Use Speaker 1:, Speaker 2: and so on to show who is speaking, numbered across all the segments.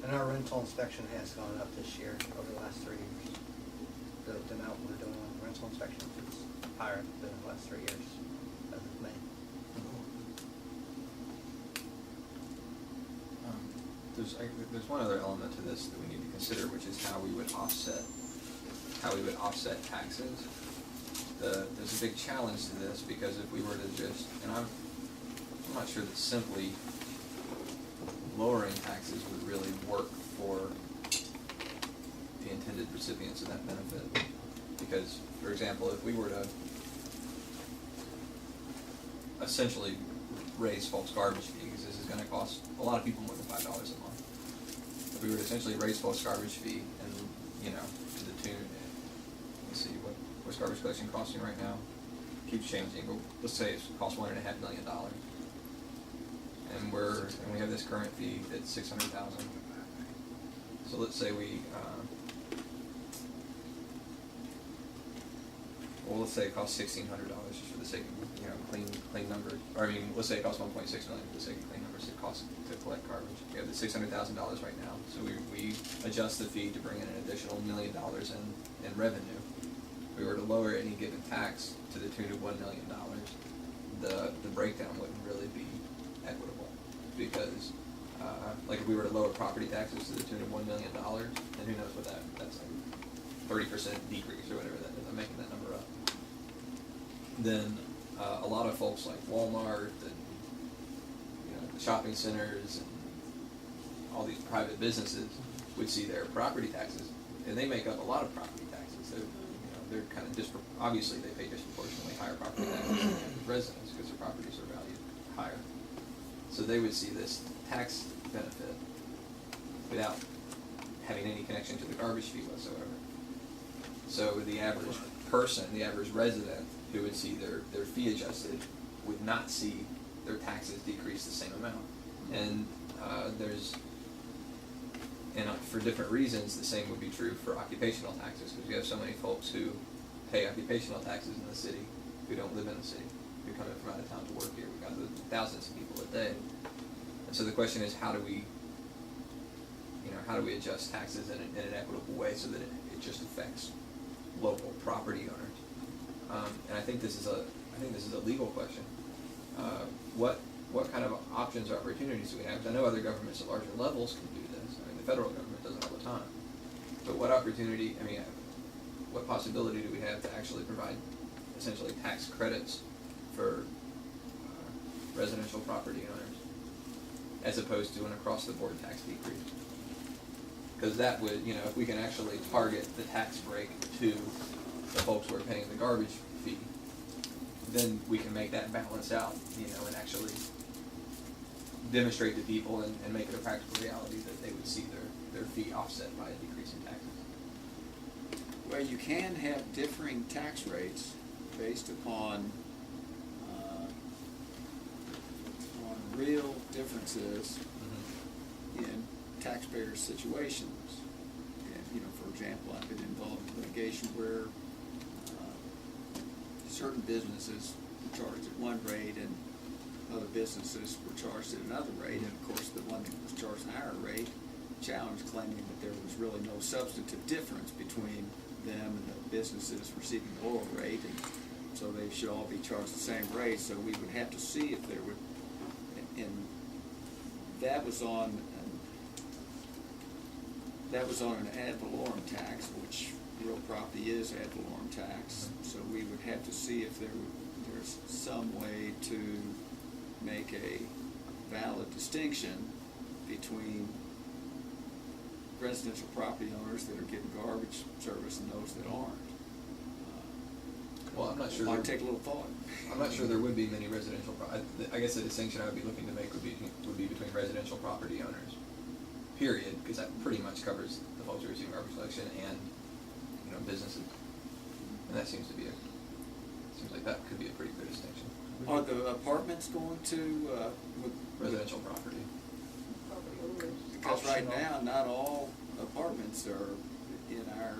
Speaker 1: And our rental inspection has gone up this year over the last 3 years. The amount we're doing on rental inspections is higher than the last 3 years as of May.
Speaker 2: There's one other element to this that we need to consider, which is how we would offset taxes. There's a big challenge to this, because if we were to just, and I'm not sure that simply lowering taxes would really work for the intended recipients of that benefit. Because, for example, if we were to essentially raise folks' garbage fee, because this is going to cost a lot of people more than $5 a month. If we were to essentially raise folks' garbage fee, and to the tune, let's see, what's garbage collection costing right now? Keeps changing, but let's say it costs $1.5 million, and we have this current fee that's $600,000. So let's say let's say it costs $1,600 just for the sake of clean numbers. Or let's say it costs $1.6 million for the sake of clean numbers. It costs to collect garbage. We have the $600,000 right now, so we adjust the fee to bring in an additional $1 million in revenue. If we were to lower any given tax to the tune of $1 million, the breakdown wouldn't really be equitable, because like if we were to lower property taxes to the tune of $1 million, and who knows what that's like 30% decrease or whatever that is. I'm making that number up. Then a lot of folks like Walmart and the shopping centers and all these private businesses would see their property taxes, and they make up a lot of property taxes. They're kind of obviously they pay disproportionately higher property taxes than residents, because their properties are valued higher. So they would see this tax benefit without having any connection to the garbage fee whatsoever. So the average person, the average resident who would see their fee adjusted, would not see their taxes decrease the same amount. And for different reasons, the same would be true for occupational taxes, because we have so many folks who pay occupational taxes in the city who don't live in the city, who come in from out of town to work here. We've got thousands of people a day. And so the question is, how do we adjust taxes in an equitable way so that it just affects local property owners? And I think this is a legal question. What kind of options or opportunities do we have? I know other governments at larger levels can do this. The federal government does it all the time. But what possibility do we have to actually provide essentially tax credits for residential property owners, as opposed to an across-the-board tax decrease? Because that would, if we can actually target the tax break to the folks who are paying the garbage fee, then we can make that balance out, and actually demonstrate to people and make it a practical reality that they would see their fee offset by a decrease in taxes.
Speaker 3: Well, you can have differing tax rates based upon on real differences in taxpayer situations. And, for example, I've been involved in litigation where certain businesses were charged at one rate and other businesses were charged at another rate, and of course the one that was charged at a higher rate challenged, claiming that there was really no substantive difference between them and the businesses receiving the lower rate, and so they should all be charged the same rate. So we would have to see if there would, and that was on an ad valorem tax, which real property is ad valorem tax. So we would have to see if there's some way to make a valid distinction between residential property owners that are getting garbage service and those that aren't.
Speaker 2: Well, I'm not sure.
Speaker 3: Might take a little thought.
Speaker 2: I'm not sure there would be many residential. I guess the distinction I would be looking to make would be between residential property owners, period, because that pretty much covers the folks who are receiving garbage collection and businesses, and that seems like that could be a pretty clear distinction.
Speaker 3: Are the apartments going to
Speaker 2: Residential property?
Speaker 3: Because right now, not all apartments are in our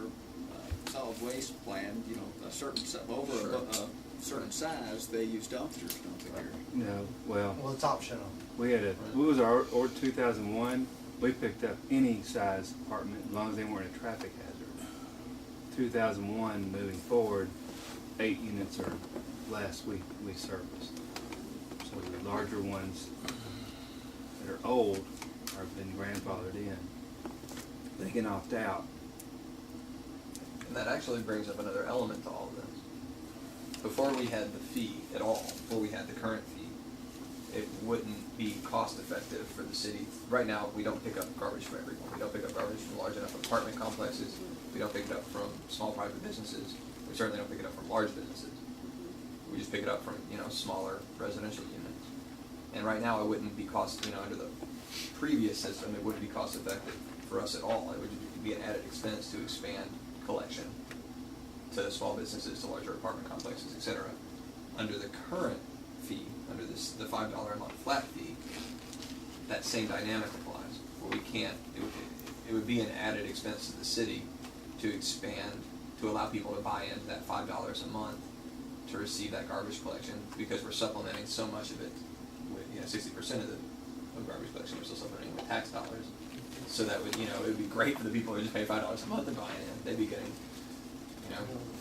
Speaker 3: solid waste plan. A certain over
Speaker 2: Sure.
Speaker 3: a certain size, they use dumpsters, don't they, Gary?
Speaker 4: No, well,
Speaker 1: Well, it's optional.
Speaker 4: we had what was our 2001 we picked up any size apartment as long as they weren't a traffic hazard. 2001 moving forward, 8 units or less we serviced. So the larger ones that are old have been grandfathered in. They can opt out.
Speaker 2: And that actually brings up another element to all of this. Before we had the fee at all, before we had the current fee, it wouldn't be cost effective for the city. Right now, we don't pick up garbage from everyone. We don't pick up garbage from large enough apartment complexes. We don't pick it up from small private businesses. We certainly don't pick it up from large businesses. We just pick it up from, smaller residential units. And right now, it wouldn't be under the previous system, it wouldn't be cost effective for us at all. It would be an added expense to expand collection to small businesses, to larger apartment complexes, etc. Under the current fee, under the $5 a month flat fee, that same dynamic applies. Where we can't, it would be an added expense to the city to expand, to allow people to buy into that $5 a month to receive that garbage collection, because we're supplementing so much of it with, 60% of garbage collection, we're still supplementing with tax dollars. So that would, it would be great for the people who just pay $5 a month to buy in. They'd be getting,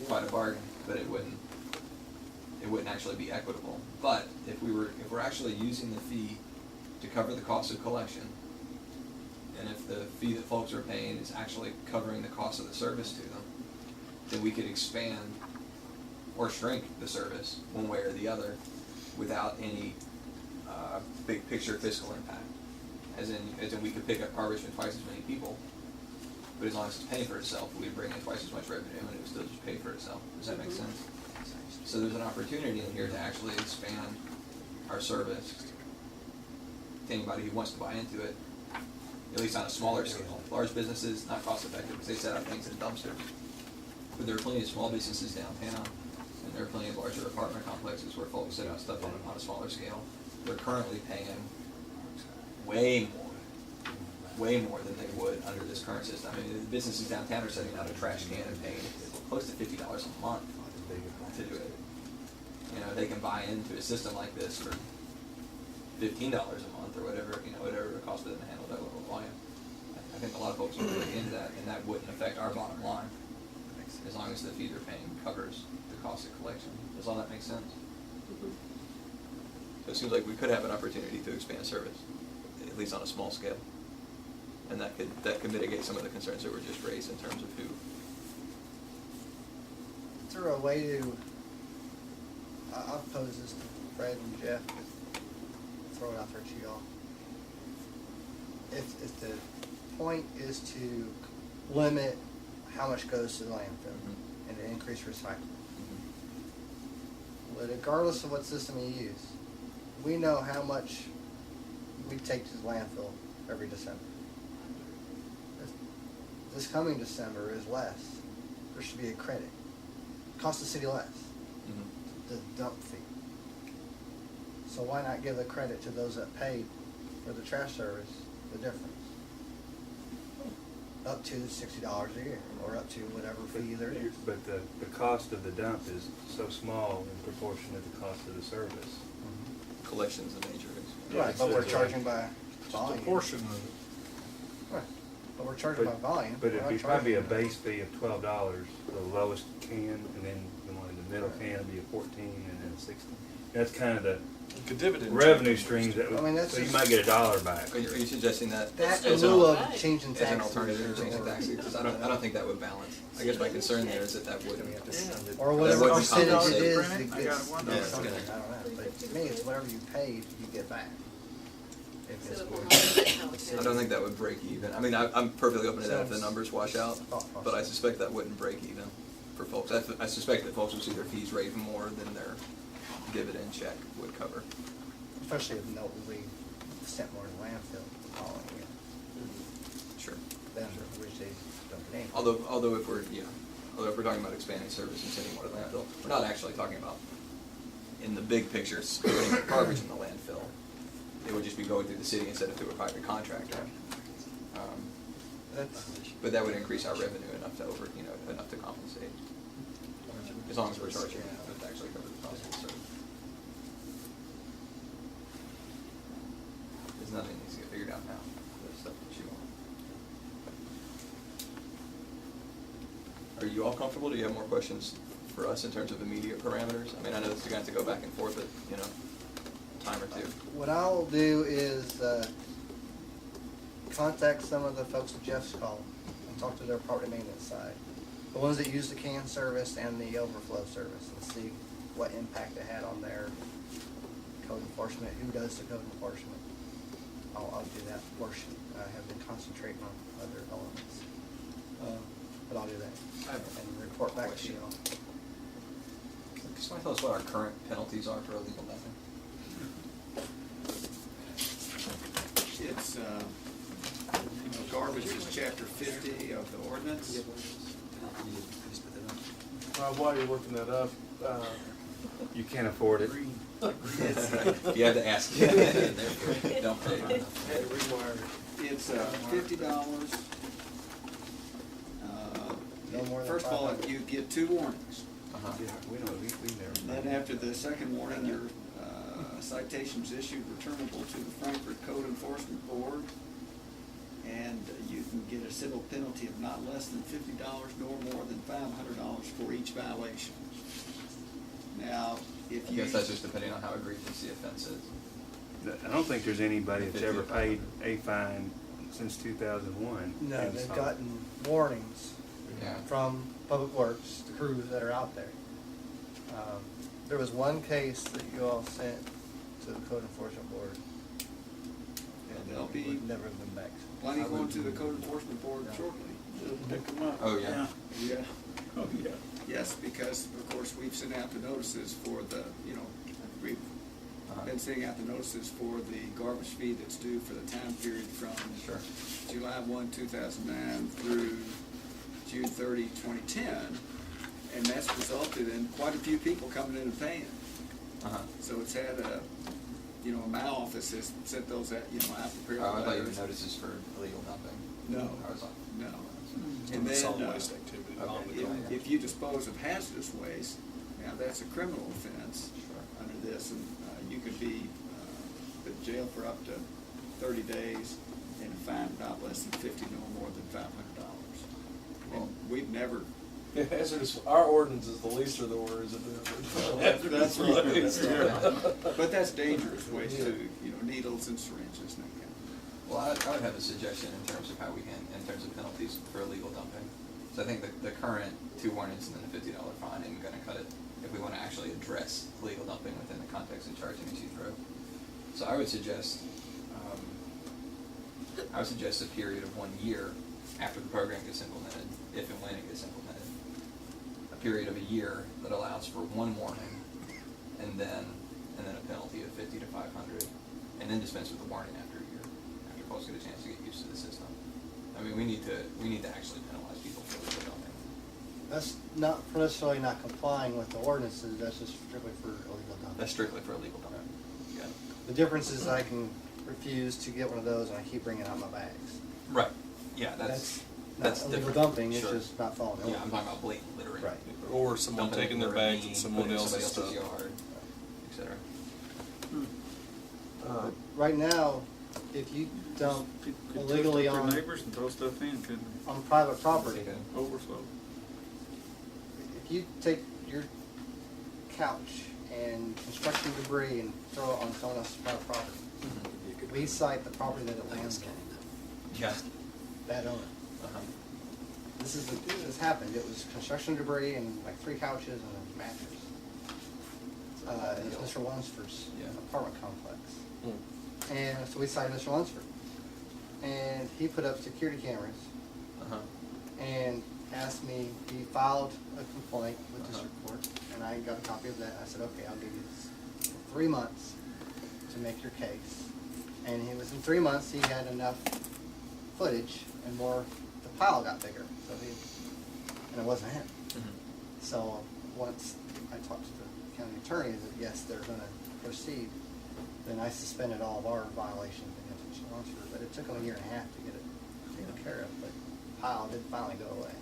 Speaker 2: quite a bargain, but it wouldn't actually be equitable. But if we're actually using the fee to cover the cost of collection, and if the fee that folks are paying is actually covering the cost of the service to them, then we could expand or shrink the service one way or the other without any big picture fiscal impact. As in we could pick up garbage from twice as many people, but as long as it's paying for itself, we'd bring in twice as much revenue and it would still just pay for itself. Does that make sense? So there's an opportunity in here to actually expand our service to anybody who wants to buy into it, at least on a smaller scale. Large businesses, not cost effective because they set up things in dumpsters. But there are plenty of small businesses downtown, and there are plenty of larger apartment complexes where folks set up stuff on a smaller scale. They're currently paying way more than they would under this current system. I mean, the businesses downtown are setting out a trash can and paying close to $50 a month to do it. They can buy into a system like this for $15 a month or whatever it costs for them to handle that level of volume. I think a lot of folks would look into that, and that wouldn't affect our bottom line, as long as the fee they're paying covers the cost of collection. Does all that make sense? So it seems like we could have an opportunity to expand service, at least on a small scale. And that could mitigate some of the concerns that were just raised in terms of who.
Speaker 1: Is there a way to, I'll pose this to Fred and Jeff, throw it out there to y'all. If the point is to limit how much goes to the landfill and to increase recycling, but regardless of what system you use, we know how much we take to the landfill every December. This coming December is less. There should be a credit. Cost the city less. The dump fee. So why not give the credit to those that paid for the trash service, the difference? Up to $60 a year, or up to whatever fee there is.
Speaker 4: But the cost of the dump is so small in proportion to the cost of the service.
Speaker 2: Collections and nature is.
Speaker 1: Right, but we're charging by
Speaker 5: Just a
Speaker 1: volume.
Speaker 5: portion of it.
Speaker 1: Right, but we're charging by volume.
Speaker 4: But
Speaker 1: We're
Speaker 4: it'd
Speaker 1: not
Speaker 4: be
Speaker 1: charging
Speaker 4: probably a
Speaker 1: by-
Speaker 4: base fee of $12, the lowest can, and then the one in the middle can would be a 14, and then 16. That's kind of the
Speaker 5: The dividend.
Speaker 4: revenue streams that
Speaker 1: I mean, that's
Speaker 4: so you
Speaker 1: just-
Speaker 4: might get $1 back.
Speaker 2: Are you suggesting that
Speaker 1: That in
Speaker 2: as
Speaker 1: lieu
Speaker 2: an,
Speaker 1: of changing
Speaker 2: as
Speaker 1: taxes.
Speaker 2: an alternative to changing
Speaker 1: or-
Speaker 2: taxes? Because I don't think that would balance. I guess my concern there is that wouldn't.
Speaker 1: Or
Speaker 2: That
Speaker 1: whatever
Speaker 2: would be
Speaker 1: percentage it
Speaker 2: compensated.
Speaker 1: is,
Speaker 5: Print it,
Speaker 1: it
Speaker 5: I got
Speaker 1: gets,
Speaker 5: one
Speaker 2: Yeah,
Speaker 1: something, I
Speaker 2: okay.
Speaker 1: don't know, but to me, it's whatever you paid, you get back. If it's
Speaker 6: So
Speaker 1: going
Speaker 6: we'll-
Speaker 2: I don't think that would break even. I mean, I'm perfectly open to that if the
Speaker 1: Sounds-
Speaker 2: numbers wash out,
Speaker 1: thought process.
Speaker 2: but I suspect that wouldn't break even for folks. I suspect that folks would see their fees raise more than their dividend check would cover.
Speaker 1: Especially if we sent more to landfill the following year,
Speaker 2: Sure.
Speaker 1: then which they don't get any.
Speaker 2: Although if we're talking about expanding service and sending more to landfill, we're not actually talking about, in the big picture, putting garbage in the landfill. It would just be going through the city instead of through a private contractor.
Speaker 1: That's,
Speaker 2: But that would increase our revenue enough to compensate. As long as we're charging enough to actually cover the cost of the service. There's nothing that needs to get figured out now. There's stuff that you want. Are you all comfortable? Do you have more questions for us in terms of immediate parameters? I mean, I know that you're gonna have to go back and forth at, you know, time or two.
Speaker 1: What I'll do is, contact some of the folks that Jeff's called and talk to their property maintenance side. The ones that use the can service and the overflow service, and see what impact it had on their code enforcement, who does the code enforcement. I'll do that portion. I have been concentrating on other elements. But I'll do that
Speaker 2: I have
Speaker 1: and report back to you all.
Speaker 2: Can somebody tell us what our current penalties are for illegal dumping?
Speaker 3: It's, garbage is chapter 50 of the ordinance.
Speaker 5: While you're looking that up,
Speaker 4: You can't afford it.
Speaker 2: You have to ask. Don't pay.
Speaker 5: had to rewire it.
Speaker 3: It's $50.
Speaker 1: No more than
Speaker 3: First of all,
Speaker 1: 500.
Speaker 3: you get 2 warnings.
Speaker 2: Uh-huh.
Speaker 4: Yeah, we never.
Speaker 3: Then after the second warning, your citation's issued returnable to the Frankfurt Code Enforcement Board. And you can get a civil penalty of not less than $50 nor more than $500 for each violation. Now, if
Speaker 2: I
Speaker 3: you.
Speaker 2: guess that's just depending on how egregious the offense is.
Speaker 4: I don't think there's anybody that's ever
Speaker 2: 50
Speaker 4: paid a fine since 2001.
Speaker 1: No, they've gotten warnings
Speaker 2: Yeah.
Speaker 1: from Public Works, the crews that are out there. There was one case that you all sent to the Code Enforcement Board.
Speaker 3: And there'll be
Speaker 1: We've never been back.
Speaker 3: plenty going to the Code Enforcement Board shortly.
Speaker 5: Pick them up.
Speaker 2: Oh, yeah.
Speaker 3: Yeah.
Speaker 5: Oh, yeah.
Speaker 3: Yes, because of course we've sent out the notices for the, we've
Speaker 2: Uh-huh.
Speaker 3: been sending out the notices for the garbage fee that's due for the time period from
Speaker 2: Sure.
Speaker 3: July 1, 2009 through June 30, 2010. And that's resulted in quite a few people coming in and paying.
Speaker 2: Uh-huh.
Speaker 3: So it's had my office has sent those out, out for
Speaker 2: Oh, I thought you were notices for illegal dumping.
Speaker 3: No.
Speaker 2: I was like,
Speaker 3: No.
Speaker 5: On
Speaker 3: And
Speaker 5: the
Speaker 3: then,
Speaker 5: solid waste activity.
Speaker 2: okay.
Speaker 5: on the
Speaker 2: Yeah,
Speaker 5: dump.
Speaker 2: yeah.
Speaker 3: if you dispose of hazardous waste, now that's a criminal offense
Speaker 2: Sure.
Speaker 3: under this, and you could be put in jail for up to 30 days and a fine not less than $50, no more than $500.
Speaker 2: Well-
Speaker 3: And we've never.
Speaker 5: Yeah, hazardous, our ordinance is the least of the worries of it.
Speaker 3: That's right.
Speaker 5: Waste, yeah.
Speaker 3: But that's dangerous waste too, needles and syringes and that kind of.
Speaker 2: Well, I would have a suggestion in terms of how we can, in terms of penalties for illegal dumping. So I think the current 2 warnings and then a $50 fine isn't gonna cut it if we wanna actually address illegal dumping within the context of charging as you throw. So I would suggest a period of 1 year after the program gets implemented, if and when it gets implemented. A period of a year that allows for 1 warning and then a penalty of 50 to 500, and then dispense with the warning after a year, after folks get a chance to get used to the system. I mean, we need to actually penalize people for illegal dumping.
Speaker 1: That's not necessarily not complying with the ordinances, that's just strictly for illegal dumping.
Speaker 2: That's strictly for illegal dumping. Yeah.
Speaker 1: The difference is I can refuse to get one of those and I keep bringing out my bags.
Speaker 2: Right. Yeah, that's
Speaker 1: Not illegal
Speaker 2: different.
Speaker 1: dumping, it's
Speaker 2: Sure.
Speaker 1: just not following the
Speaker 2: Yeah, I'm
Speaker 1: ordinance.
Speaker 2: talking about blatant littering.
Speaker 1: Right.
Speaker 5: Or someone
Speaker 2: Dumping
Speaker 5: taking
Speaker 2: it
Speaker 5: their
Speaker 2: in a
Speaker 5: bags
Speaker 2: ravine,
Speaker 5: in someone
Speaker 2: putting it in
Speaker 5: else's
Speaker 2: somebody
Speaker 5: stuff.
Speaker 2: yard, et cetera.
Speaker 1: But right now, if you dump illegally
Speaker 6: Their
Speaker 1: on
Speaker 6: neighbors and throw stuff in, couldn't
Speaker 1: on private property,
Speaker 2: Okay.
Speaker 6: they? Overflow.
Speaker 1: if you take your couch and construction debris and throw it on someone else's private property, we cite the property that it lands on,
Speaker 2: Yeah.
Speaker 1: that owner.
Speaker 2: Uh-huh.
Speaker 1: This happened, it was construction debris and like 3 couches and a mattress. It's Mr. Lunsford's
Speaker 2: Yeah.
Speaker 1: apartment complex.
Speaker 5: Hmm.
Speaker 1: And so we cited Mr. Lunsford. And he put up security cameras
Speaker 2: Uh-huh.
Speaker 1: and asked me, he filed a complaint with
Speaker 2: Uh-huh.
Speaker 1: district court, and I got a copy of that. I said, okay, I'll give you this 3 months to make your case. And within 3 months, he had enough footage and the pile got bigger, and it wasn't him.
Speaker 2: Mhm.
Speaker 1: So once I talked to the county attorney that yes, they're gonna proceed, then I suspended all of our violations against Mr. Lunsford, but it took him 1.5 years to get it taken care of, but the pile did finally go away.